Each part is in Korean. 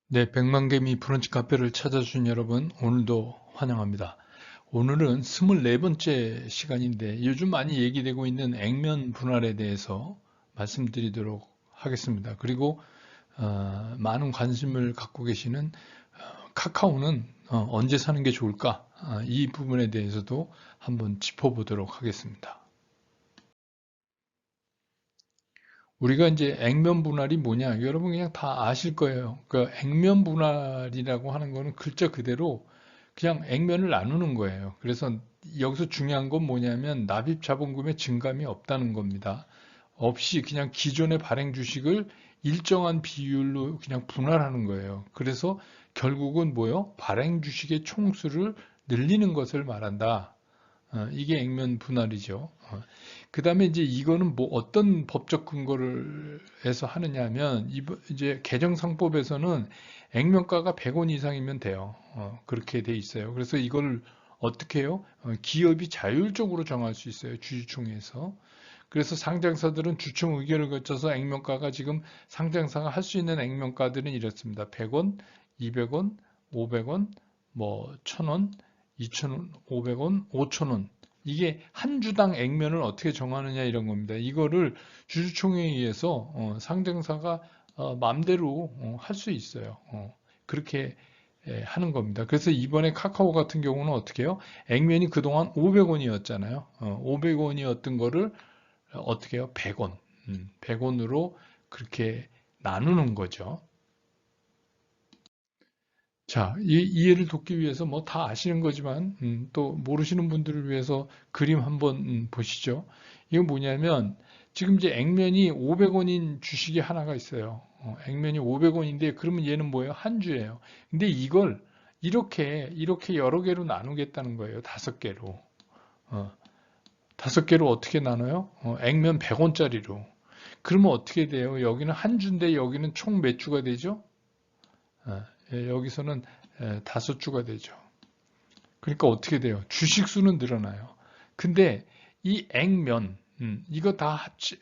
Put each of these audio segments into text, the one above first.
네, 백만개미 브런치 카페를 찾아주신 여러분, 오늘도 환영합니다. 오늘은 24번째 시간인데 요즘 많이 얘기되고 있는 액면 분할에 대해서 말씀드리도록 하겠습니다. 그리고 많은 관심을 갖고 계시는 카카오는 언제 사는 게 좋을까? 이 부분에 대해서도 한번 짚어보도록 하겠습니다. 우리가 이제 액면 분할이 뭐냐? 여러분 그냥 다 아실 거예요. 그 액면 분할이라고 하는 거는 글자 그대로 그냥 액면을 나누는 거예요. 그래서 여기서 중요한 건 뭐냐면 납입 자본금의 증감이 없다는 겁니다. 없이 그냥 기존의 발행 주식을 일정한 비율로 그냥 분할하는 거예요. 그래서 결국은 뭐요? 발행 주식의 총수를 늘리는 것을 말한다. 이게 액면 분할이죠. 그 다음에 이제 이거는 뭐 어떤 법적 근거를 해서 하느냐 하면, 이제 개정상법에서는 액면가가 100원 이상이면 돼요. 그렇게 돼 있어요. 그래서 이걸 어떻게 해요? 기업이 자율적으로 정할 수 있어요. 주주총회에서. 그래서 상장사들은 주총 의결을 거쳐서 액면가가 지금 상장사가 할 수 있는 액면가들은 이렇습니다. 100원, 200원, 500원, 뭐 1000원, 2000원, 500원, 5000원. 이게 한 주당 액면을 어떻게 정하느냐 이런 겁니다. 이거를 주주총회에 의해서 상장사가 마음대로 할 수 있어요. 그렇게 하는 겁니다. 그래서 이번에 카카오 같은 경우는 어떻게 해요? 액면이 그동안 500원이었잖아요. 500원이었던 거를 어떻게 해요? 100원. 100원으로 그렇게 나누는 거죠. 자, 이해를 돕기 위해서 뭐 다 아시는 거지만 또 모르시는 분들을 위해서 그림 한번 보시죠. 이건 뭐냐면 지금 이제 액면이 500원인 주식이 하나가 있어요. 액면이 500원인데 그러면 얘는 뭐예요? 한 주예요. 근데 이걸 이렇게 여러 개로 나누겠다는 거예요. 다섯 개로. 어, 다섯 개로 어떻게 나눠요? 액면 100원짜리로. 그러면 어떻게 돼요? 여기는 한 주인데 여기는 총 몇 주가 되죠? 여기서는 다섯 주가 되죠. 그러니까 어떻게 돼요? 주식 수는 늘어나요. 근데 이 액면,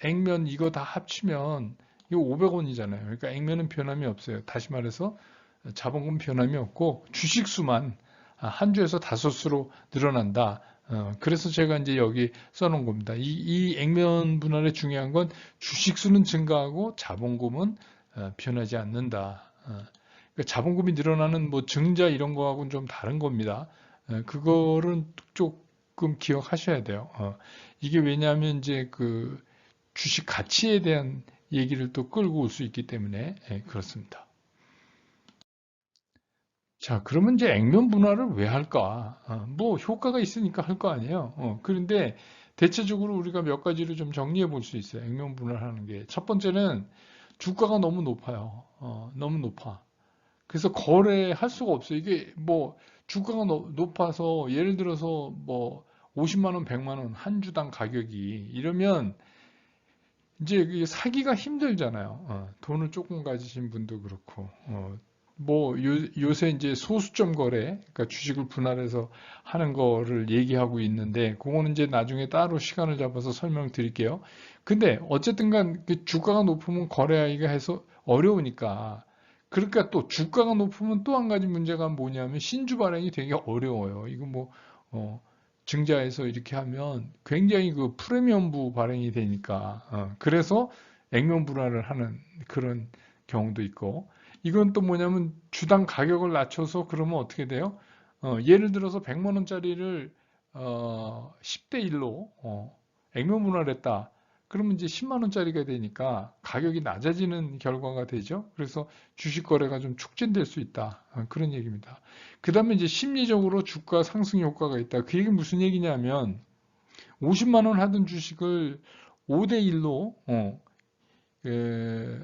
액면 이거 다 합치면 이거 500원이잖아요. 그러니까 액면은 변함이 없어요. 다시 말해서 자본금 변함이 없고 주식 수만 한 주에서 다섯 수로 늘어난다. 그래서 제가 이제 여기 써놓은 겁니다. 이 액면 분할의 중요한 건 주식 수는 증가하고 자본금은 변하지 않는다. 그러니까 자본금이 늘어나는 뭐 증자 이런 거하고는 좀 다른 겁니다. 그거를 조금 기억하셔야 돼요. 이게 왜냐하면 이제 그 주식 가치에 대한 얘기를 또 끌고 올 수 있기 때문에 그렇습니다. 자, 그러면 이제 액면 분할을 왜 할까? 뭐 효과가 있으니까 할 거 아니에요. 그런데 대체적으로 우리가 몇 가지를 좀 정리해 볼 수 있어요. 액면 분할하는 게. 첫 번째는 주가가 너무 높아요. 너무 높아. 그래서 거래할 수가 없어요. 이게 뭐 주가가 높아서 예를 들어서 뭐 50만 원, 100만 원 한 주당 가격이 이러면 이제 이게 사기가 힘들잖아요. 돈을 조금 가지신 분도 그렇고, 뭐 요새 이제 소수점 거래, 그러니까 주식을 분할해서 하는 거를 얘기하고 있는데, 그거는 이제 나중에 따로 시간을 잡아서 설명드릴게요. 근데 어쨌든간 그 주가가 높으면 거래하기가 해서 어려우니까, 그러니까 또 주가가 높으면 또 한 가지 문제가 뭐냐면 신주 발행이 되게 어려워요. 이거 뭐 증자해서 이렇게 하면 굉장히 그 프리미엄부 발행이 되니까 그래서 액면 분할을 하는 그런 경우도 있고 이건 또 뭐냐면 주당 가격을 낮춰서 그러면 어떻게 돼요? 예를 들어서 100만 원짜리를 10대 1로 액면 분할했다. 그러면 이제 10만 원짜리가 되니까 가격이 낮아지는 결과가 되죠. 그래서 주식 거래가 좀 촉진될 수 있다. 그런 얘기입니다. 그 다음에 이제 심리적으로 주가 상승 효과가 있다. 그 얘기 무슨 얘기냐면 50만 원 하던 주식을 5대 1로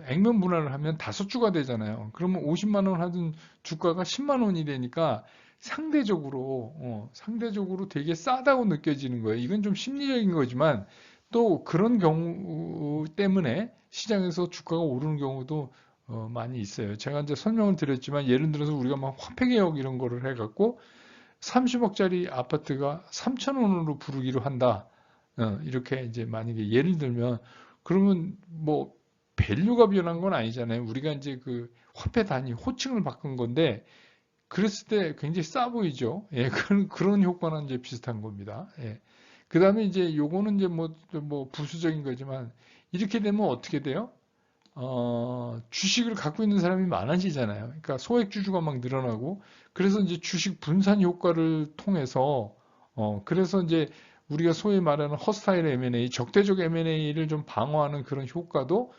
액면 분할을 하면 다섯 주가 되잖아요. 그러면 50만 원 하던 주가가 10만 원이 되니까 상대적으로 되게 싸다고 느껴지는 거예요. 이건 좀 심리적인 거지만 또 그런 경우 때문에 시장에서 주가가 오르는 경우도 많이 있어요. 제가 이제 설명을 드렸지만 예를 들어서 우리가 막 화폐개혁 이런 거를 해갖고 30억짜리 아파트가 3천 원으로 부르기로 한다. 이렇게 이제 만약에 예를 들면 그러면 뭐 밸류가 변한 건 아니잖아요. 우리가 이제 그 화폐 단위, 호칭을 바꾼 건데, 그랬을 때 굉장히 싸 보이죠. 예, 그런 효과는 이제 비슷한 겁니다. 예. 그 다음에 이제 요거는 이제 뭐 부수적인 거지만, 이렇게 되면 어떻게 돼요? 주식을 갖고 있는 사람이 많아지잖아요. 그러니까 소액주주가 막 늘어나고, 그래서 이제 주식 분산 효과를 통해서, 그래서 이제 우리가 소위 말하는 허스타일 M&A, 적대적 M&A를 좀 방어하는 그런 효과도,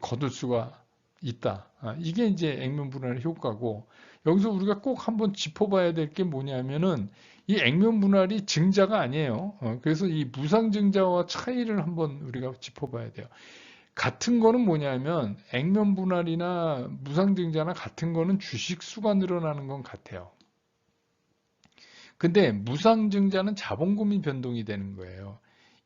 거둘 수가 있다. 이게 이제 액면 분할의 효과고, 여기서 우리가 꼭 한번 짚어봐야 될 게 뭐냐면은, 이 액면 분할이 증자가 아니에요. 그래서 이 무상증자와 차이를 한번 우리가 짚어봐야 돼요. 같은 거는 뭐냐면 액면 분할이나 무상증자나 같은 거는 주식 수가 늘어나는 건 같아요. 근데 무상증자는 자본금이 변동이 되는 거예요.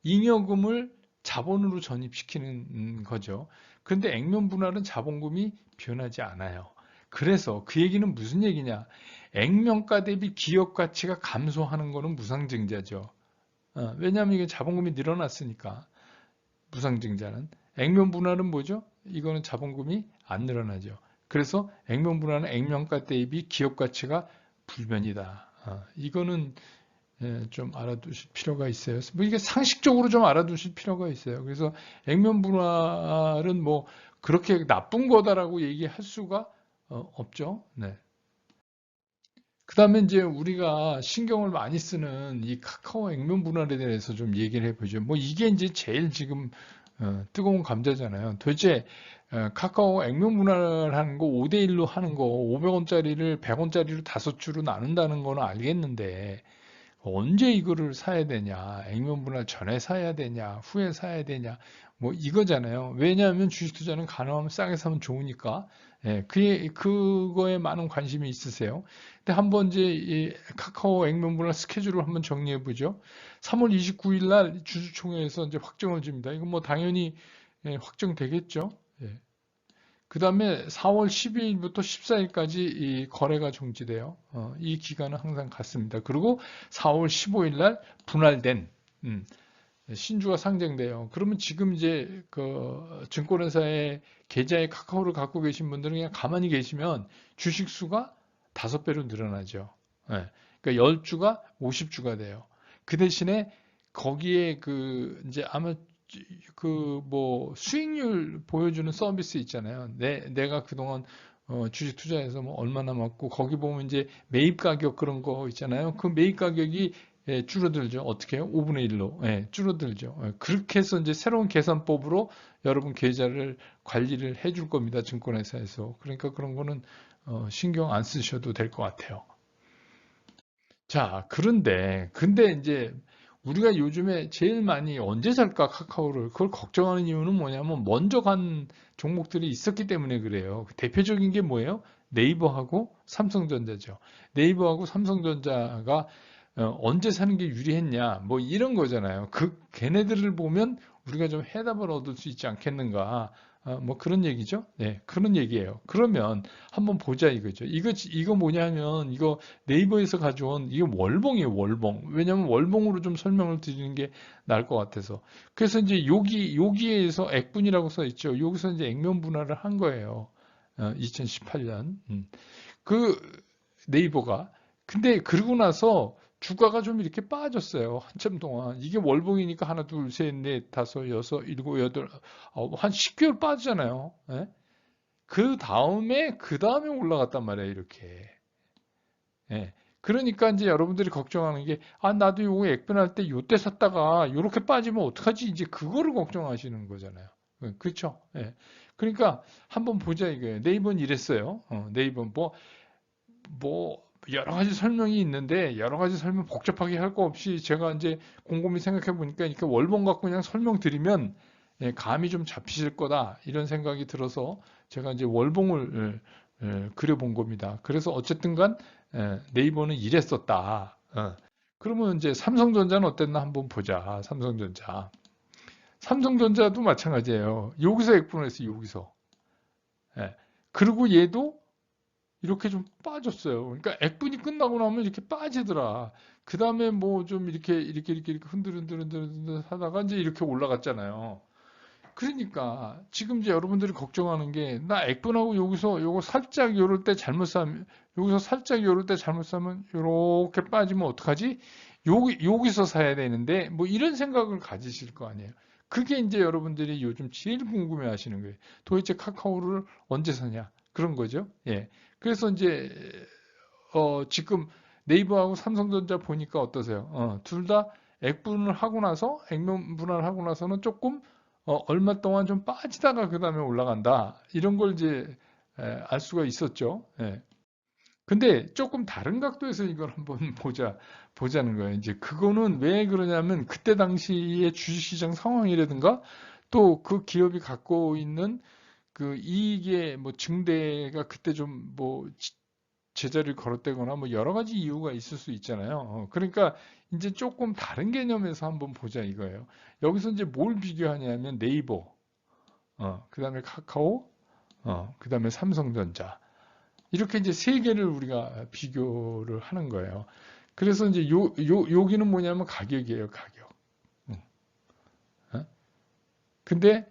잉여금을 자본으로 전입시키는 거죠. 그런데 액면 분할은 자본금이 변하지 않아요. 그래서 그 얘기는 무슨 얘기냐? 액면가 대비 기업 가치가 감소하는 거는 무상증자죠. 왜냐하면 이게 자본금이 늘어났으니까. 무상증자는. 액면 분할은 뭐죠? 이거는 자본금이 안 늘어나죠. 그래서 액면 분할은 액면가 대비 기업 가치가 불변이다. 이거는 좀 알아두실 필요가 있어요. 뭐 이게 상식적으로 좀 알아두실 필요가 있어요. 그래서 액면 분할은 뭐 그렇게 나쁜 거다라고 얘기할 수가 없죠. 네. 그 다음에 이제 우리가 신경을 많이 쓰는 이 카카오 액면 분할에 대해서 좀 얘기를 해보죠. 뭐 이게 이제 제일 지금 뜨거운 감자잖아요. 도대체 카카오 액면 분할하는 거 5대1로 하는 거 500원짜리를 100원짜리로 5주로 나눈다는 거는 알겠는데 언제 이거를 사야 되냐, 액면 분할 전에 사야 되냐, 후에 사야 되냐, 뭐 이거잖아요. 왜냐하면 주식 투자는 가능하면 싸게 사면 좋으니까. 예, 그거에 많은 관심이 있으세요. 근데 한번 이제 이 카카오 액면 분할 스케줄을 한번 정리해 보죠. 3월 29일 날 주주총회에서 이제 확정을 줍니다. 이건 뭐 당연히 확정되겠죠. 예. 그 다음에 4월 12일부터 14일까지 이 거래가 정지돼요. 이 기간은 항상 같습니다. 그리고 4월 15일 날 분할된 신주가 상장돼요. 그러면 지금 이제 그 증권회사의 계좌에 카카오를 갖고 계신 분들은 그냥 가만히 계시면 주식 수가 5배로 늘어나죠. 예. 그러니까 10주가 50주가 돼요. 그 대신에 거기에 그 이제 아마 그 뭐 수익률 보여주는 서비스 있잖아요. 내가 그동안 주식 투자해서 뭐 얼마나 먹고 거기 보면 이제 매입 가격 그런 거 있잖아요. 그 매입 가격이 줄어들죠. 어떻게 해요? 5분의 1로 줄어들죠. 그렇게 해서 이제 새로운 계산법으로 여러분 계좌를 관리를 해줄 겁니다. 증권회사에서. 그러니까 그런 거는 신경 안 쓰셔도 될 것 같아요. 자, 근데 이제 우리가 요즘에 제일 많이 언제 살까 카카오를 그걸 걱정하는 이유는 뭐냐면 먼저 간 종목들이 있었기 때문에 그래요. 대표적인 게 뭐예요? 네이버하고 삼성전자죠. 네이버하고 삼성전자가 언제 사는 게 유리했냐 뭐 이런 거잖아요. 걔네들을 보면 우리가 좀 해답을 얻을 수 있지 않겠는가. 뭐 그런 얘기죠. 네, 그런 얘기예요. 그러면 한번 보자 이거죠. 이거 뭐냐면 이거 네이버에서 가져온 이게 월봉이에요, 월봉. 왜냐하면 월봉으로 좀 설명을 드리는 게 나을 것 같아서. 그래서 이제 여기에서 액분이라고 써 있죠. 여기서 이제 액면 분할을 한 거예요. 2018년. 그 네이버가. 근데 그러고 나서 주가가 좀 이렇게 빠졌어요. 한참 동안. 이게 월봉이니까 하나, 둘, 셋, 넷, 다섯, 여섯, 일곱, 여덟, 한 10개월 빠지잖아요. 예? 그 다음에 올라갔단 말이에요, 이렇게. 예. 그러니까 이제 여러분들이 걱정하는 게, 나도 요거 액변할 때 요때 샀다가 요렇게 빠지면 어떡하지? 이제 그거를 걱정하시는 거잖아요. 그렇죠? 예. 그러니까 한번 보자 이거예요. 네이버는 이랬어요. 네이버는 뭐 여러 가지 설명이 있는데 여러 가지 설명 복잡하게 할 거 없이 제가 이제 곰곰이 생각해 보니까 이렇게 월봉 갖고 그냥 설명드리면 감이 좀 잡히실 거다 이런 생각이 들어서 제가 이제 월봉을 그려본 겁니다. 그래서 어쨌든간 네이버는 이랬었다. 그러면 이제 삼성전자는 어땠나 한번 보자. 삼성전자도 마찬가지예요. 여기서 액분했어요. 여기서. 예. 그리고 얘도 이렇게 좀 빠졌어요. 그러니까 액분이 끝나고 나면 이렇게 빠지더라. 그 다음에 뭐 좀 이렇게 흔들흔들 하다가 이제 이렇게 올라갔잖아요. 그러니까 지금 이제 여러분들이 걱정하는 게 나 액분하고 여기서 요거 살짝 요럴 때 잘못 사면 여기서 살짝 요럴 때 잘못 사면 요렇게 빠지면 어떡하지? 여기서 사야 되는데 뭐 이런 생각을 가지실 거 아니에요. 그게 이제 여러분들이 요즘 제일 궁금해 하시는 거예요. 도대체 카카오를 언제 사냐? 그런 거죠. 예. 그래서 이제 지금 네이버하고 삼성전자 보니까 어떠세요? 둘 다 액분을 하고 나서 액면 분할을 하고 나서는 조금 얼마 동안 좀 빠지다가 그 다음에 올라간다. 이런 걸 이제 알 수가 있었죠. 예. 근데 조금 다른 각도에서 이걸 한번 보자는 거예요. 이제 그거는 왜 그러냐면 그때 당시의 주식시장 상황이라든가 또 그 기업이 갖고 있는 그 이익의 뭐 증대가 그때 좀 뭐 제자리를 걸었다거나 뭐 여러 가지 이유가 있을 수 있잖아요. 그러니까 이제 조금 다른 개념에서 한번 보자 이거예요. 여기서 이제 뭘 비교하냐면 네이버, 그 다음에 카카오, 그 다음에 삼성전자. 이렇게 이제 세 개를 우리가 비교를 하는 거예요. 그래서 이제 여기는 뭐냐면 가격이에요, 가격. 어? 근데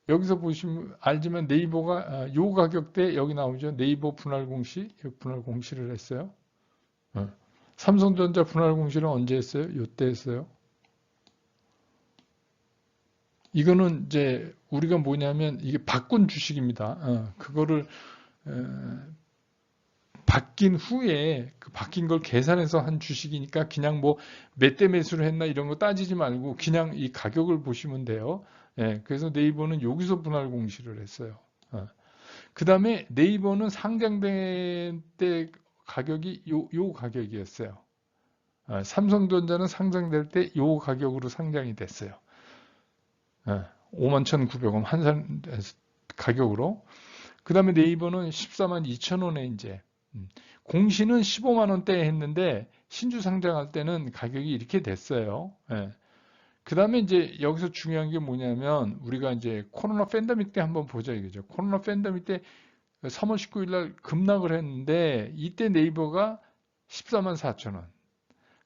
여기서 보시면 알지만 네이버가 요 가격대 여기 나오죠. 네이버 분할 공시, 분할 공시를 했어요. 삼성전자 분할 공시는 언제 했어요? 요때 했어요. 이거는 이제 우리가 뭐냐면 이게 바꾼 주식입니다. 그거를 바뀐 후에 그 바뀐 걸 계산해서 한 주식이니까 그냥 뭐 몇 대 매수를 했나 이런 거 따지지 말고 그냥 이 가격을 보시면 돼요. 예, 그래서 네이버는 여기서 분할 공시를 했어요. 그 다음에 네이버는 상장된 때 가격이 요 가격이었어요. 삼성전자는 상장될 때 요 가격으로 상장이 됐어요. 51,900원 한산 가격으로. 그 다음에 네이버는 14만 2천 원에 이제 공시는 15만 원대에 했는데 신주 상장할 때는 가격이 이렇게 됐어요. 그 다음에 이제 여기서 중요한 게 뭐냐면 우리가 이제 코로나 팬데믹 때 한번 보자 이거죠. 코로나 팬데믹 때 3월 19일 날 급락을 했는데 이때 네이버가 14만 4천 원,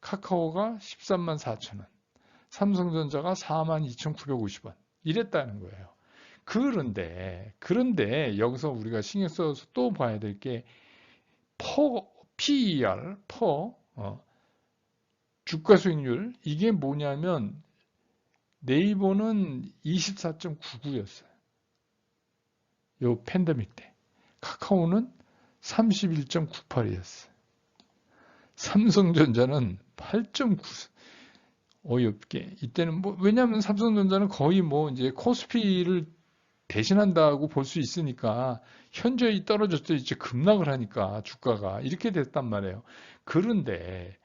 카카오가 13만 4천 원, 삼성전자가 4만 2,950원 이랬다는 거예요. 그런데 여기서 우리가 신경 써서 또 봐야 될 게 PER, 주가 수익률 이게 뭐냐면 네이버는 24.99였어요. 요 팬데믹 때. 카카오는 31.98이었어요. 삼성전자는 8.9. 어이없게. 이때는 뭐, 왜냐하면 삼성전자는 거의 뭐 이제 코스피를 대신한다고 볼 수 있으니까 현저히 떨어졌죠. 이제 급락을 하니까 주가가 이렇게 됐단 말이에요. 그런데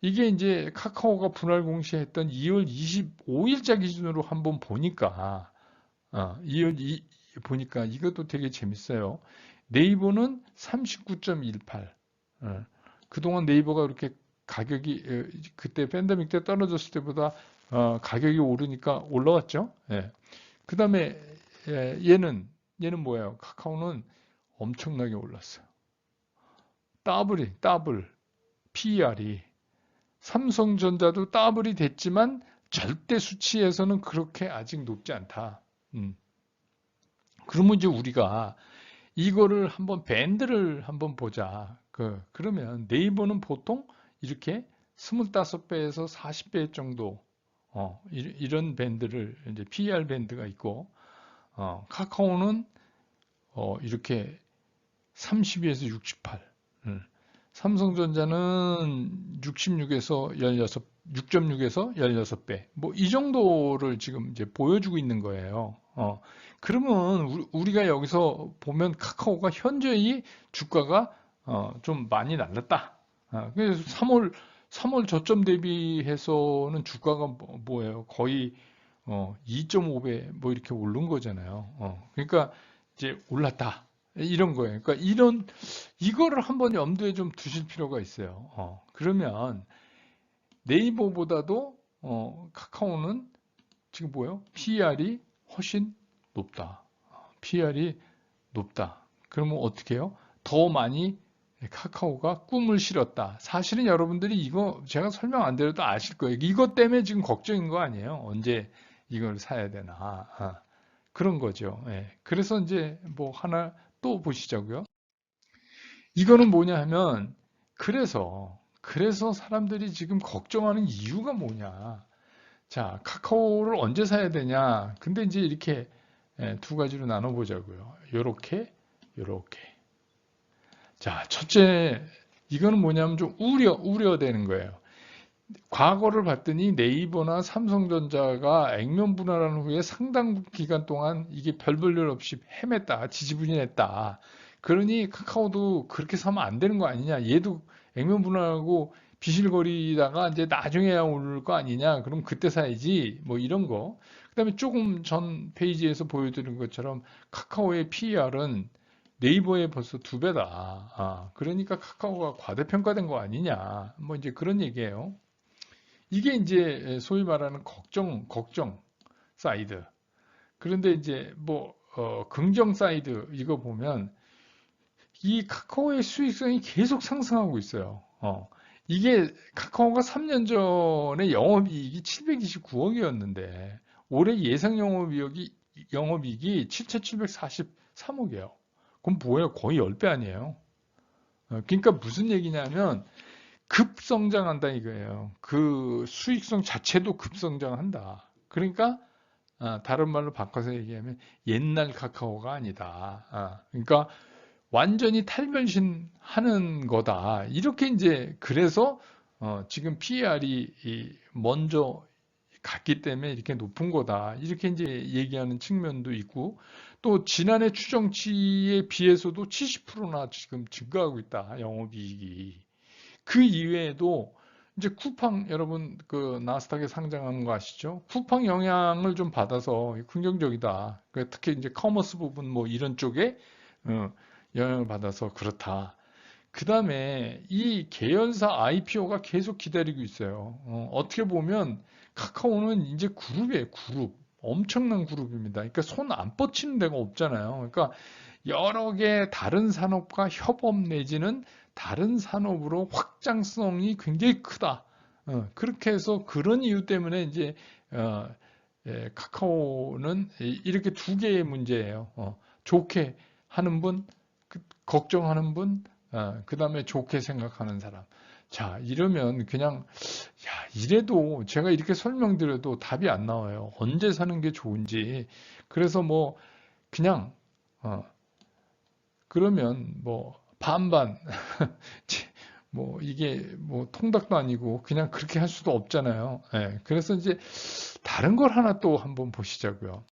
이게 이제 카카오가 분할 공시했던 2월 25일자 기준으로 한번 보니까 2월 보니까 이것도 되게 재밌어요. 네이버는 39.18. 그동안 네이버가 그렇게 가격이 그때 팬데믹 때 떨어졌을 때보다 가격이 오르니까 올라왔죠. 예. 그 다음에 얘는 뭐예요? 카카오는 엄청나게 올랐어요. 더블 PER이 삼성전자도 더블이 됐지만 절대 수치에서는 그렇게 아직 높지 않다. 그러면 이제 우리가 이거를 한번 밴드를 한번 보자. 그러면 네이버는 보통 이렇게 25배에서 40배 정도 이런 밴드를 이제 PER 밴드가 있고 카카오는 이렇게 32에서 68. 삼성전자는 66에서 16, 6.6에서 16배. 뭐 이 정도를 지금 이제 보여주고 있는 거예요. 그러면 우리가 여기서 보면 카카오가 현저히 주가가 좀 많이 날랐다. 그래서 3월 저점 대비해서는 주가가 뭐예요? 거의 2.5배 뭐 이렇게 오른 거잖아요. 그러니까 이제 올랐다. 이런 거예요. 그러니까 이거를 한번 염두에 좀 두실 필요가 있어요. 그러면 네이버보다도 카카오는 지금 뭐예요? PER이 훨씬 높다. PER이 높다. 그러면 어떻게 해요? 더 많이 카카오가 꿈을 실었다. 사실은 여러분들이 이거 제가 설명 안 드려도 아실 거예요. 이것 때문에 지금 걱정인 거 아니에요? 언제 이걸 사야 되나. 그런 거죠. 예. 그래서 이제 뭐 하나 또 보시자고요. 이거는 뭐냐 하면 그래서 사람들이 지금 걱정하는 이유가 뭐냐. 자, 카카오를 언제 사야 되냐. 근데 이제 이렇게 두 가지로 나눠 보자고요. 요렇게. 자, 첫째, 이거는 뭐냐면 좀 우려되는 거예요. 과거를 봤더니 네이버나 삼성전자가 액면 분할한 후에 상당 기간 동안 이게 별 볼 일 없이 헤맸다, 지지부진했다. 그러니 카카오도 그렇게 사면 안 되는 거 아니냐. 얘도 액면 분할하고 비실거리다가 이제 나중에야 오를 거 아니냐. 그럼 그때 사야지. 뭐 이런 거. 그다음에 조금 전 페이지에서 보여드린 것처럼 카카오의 PER은 네이버의 벌써 2배다. 그러니까 카카오가 과대평가된 거 아니냐. 뭐 이제 그런 얘기예요. 이게 이제 소위 말하는 걱정 사이드. 그런데 이제 뭐 긍정 사이드 이거 보면 이 카카오의 수익성이 계속 상승하고 있어요. 이게 카카오가 3년 전에 영업이익이 729억이었는데 올해 예상 영업이익이 7,743억이에요. 그럼 뭐예요? 거의 10배 아니에요? 그러니까 무슨 얘기냐면 급성장한다 이거예요. 그 수익성 자체도 급성장한다. 그러니까 다른 말로 바꿔서 얘기하면 옛날 카카오가 아니다. 그러니까 완전히 탈변신하는 거다. 이렇게 이제 그래서 지금 PER이 먼저 갔기 때문에 이렇게 높은 거다. 이렇게 이제 얘기하는 측면도 있고 또 지난해 추정치에 비해서도 70%나 지금 증가하고 있다. 영업이익이. 그 이외에도 이제 쿠팡 여러분 그 나스닥에 상장하는 거 아시죠? 쿠팡 영향을 좀 받아서 긍정적이다. 특히 이제 커머스 부분 뭐 이런 쪽에 어, 영향을 받아서 그렇다. 그 다음에 이 계열사 IPO가 계속 기다리고 있어요. 어떻게 보면 카카오는 이제 그룹이에요, 그룹. 엄청난 그룹입니다. 그러니까 손 안 뻗치는 데가 없잖아요. 그러니까 여러 개 다른 산업과 협업 내지는 다른 산업으로 확장성이 굉장히 크다. 그렇게 해서 그런 이유 때문에 이제 카카오는 이렇게 두 개의 문제예요. 좋게 하는 분, 걱정하는 분, 그 다음에 좋게 생각하는 사람. 자, 이러면 그냥, 야, 이래도 제가 이렇게 설명드려도 답이 안 나와요. 언제 사는 게 좋은지. 그래서 뭐, 그냥, 어, 그러면 뭐, 반반, 뭐, 이게 뭐, 통닭도 아니고 그냥 그렇게 할 수도 없잖아요. 예, 그래서 이제 다른 걸 하나 또 한번 보시자고요.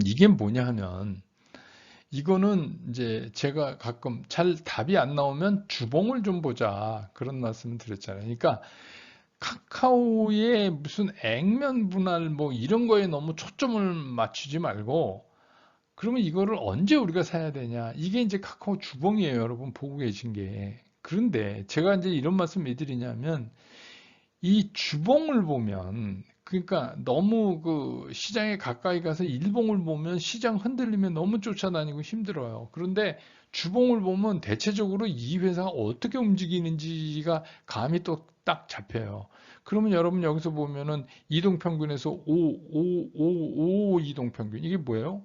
이게 뭐냐 하면, 이거는 이제 제가 가끔 잘 답이 안 나오면 주봉을 좀 보자. 그런 말씀을 드렸잖아요. 그러니까 카카오의 무슨 액면 분할 뭐 이런 거에 너무 초점을 맞추지 말고 그러면 이거를 언제 우리가 사야 되냐? 이게 이제 카카오 주봉이에요. 여러분 보고 계신 게. 그런데 제가 이제 이런 말씀 왜 드리냐면 이 주봉을 보면 그러니까 너무 그 시장에 가까이 가서 일봉을 보면 시장 흔들리면 너무 쫓아다니고 힘들어요. 그런데 주봉을 보면 대체적으로 이 회사가 어떻게 움직이는지가 감이 또 딱 잡혀요. 그러면 여러분 여기서 보면은 이동평균에서 5 이동평균 이게 뭐예요?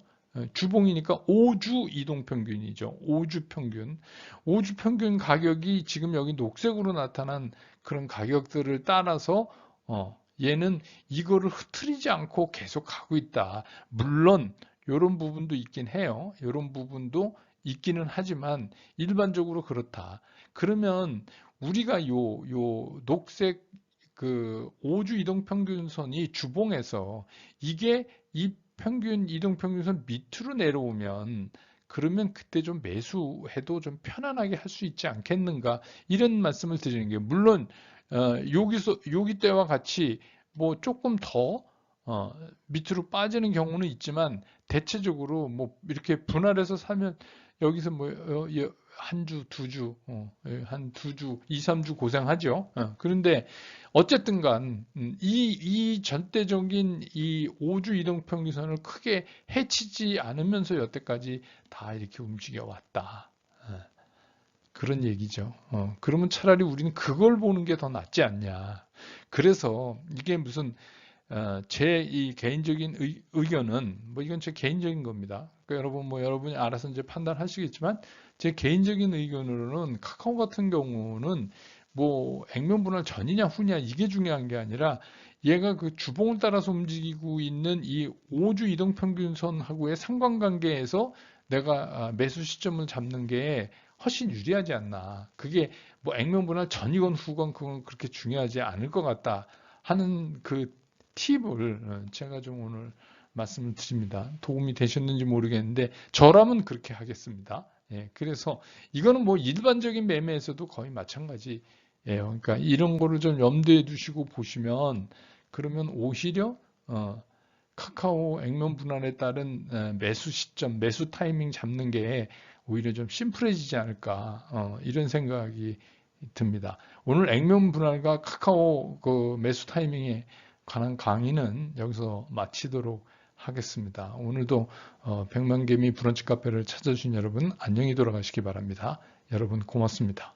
주봉이니까 5주 이동평균이죠. 5주 평균. 5주 평균 가격이 지금 여기 녹색으로 나타난 그런 가격들을 따라서 얘는 이거를 흐트리지 않고 계속 가고 있다. 물론 이런 부분도 있긴 해요. 이런 부분도 있기는 하지만 일반적으로 그렇다. 그러면 우리가 요 녹색 그 5주 이동평균선이 주봉에서 이게 이 평균 이동평균선 밑으로 내려오면 그러면 그때 좀 매수해도 좀 편안하게 할 수 있지 않겠는가 이런 말씀을 드리는 게 물론 여기 때와 같이 뭐 조금 더 밑으로 빠지는 경우는 있지만 대체적으로 뭐 이렇게 분할해서 사면 여기서 뭐 한 주, 두 주, 한 두 주, 2, 3주 고생하죠. 그런데 어쨌든 간, 이 전대적인 이 5주 이동평균선을 크게 해치지 않으면서 여태까지 다 이렇게 움직여 왔다. 그런 얘기죠. 그러면 차라리 우리는 그걸 보는 게 더 낫지 않냐. 그래서 이게 무슨 제 이 개인적인 의견은 뭐 이건 제 개인적인 겁니다. 그러니까 여러분이 알아서 이제 판단하시겠지만 제 개인적인 의견으로는 카카오 같은 경우는 뭐 액면 분할 전이냐 후냐 이게 중요한 게 아니라 얘가 그 주봉을 따라서 움직이고 있는 이 5주 이동평균선하고의 상관관계에서 내가 매수 시점을 잡는 게 훨씬 유리하지 않나. 그게 뭐 액면 분할 전이건 후건 그건 그렇게 중요하지 않을 것 같다 하는 그 팁을 제가 좀 오늘 말씀을 드립니다. 도움이 되셨는지 모르겠는데 저라면 그렇게 하겠습니다. 예, 그래서 이거는 뭐 일반적인 매매에서도 거의 마찬가지예요. 그러니까 이런 거를 좀 염두에 두시고 보시면 그러면 오히려 카카오 액면 분할에 따른 매수 시점, 매수 타이밍 잡는 게 오히려 좀 심플해지지 않을까 이런 생각이 듭니다. 오늘 액면 분할과 카카오 그 매수 타이밍에 관한 강의는 여기서 마치도록 하겠습니다. 오늘도 백만개미 브런치 카페를 찾아주신 여러분 안녕히 돌아가시기 바랍니다. 여러분 고맙습니다.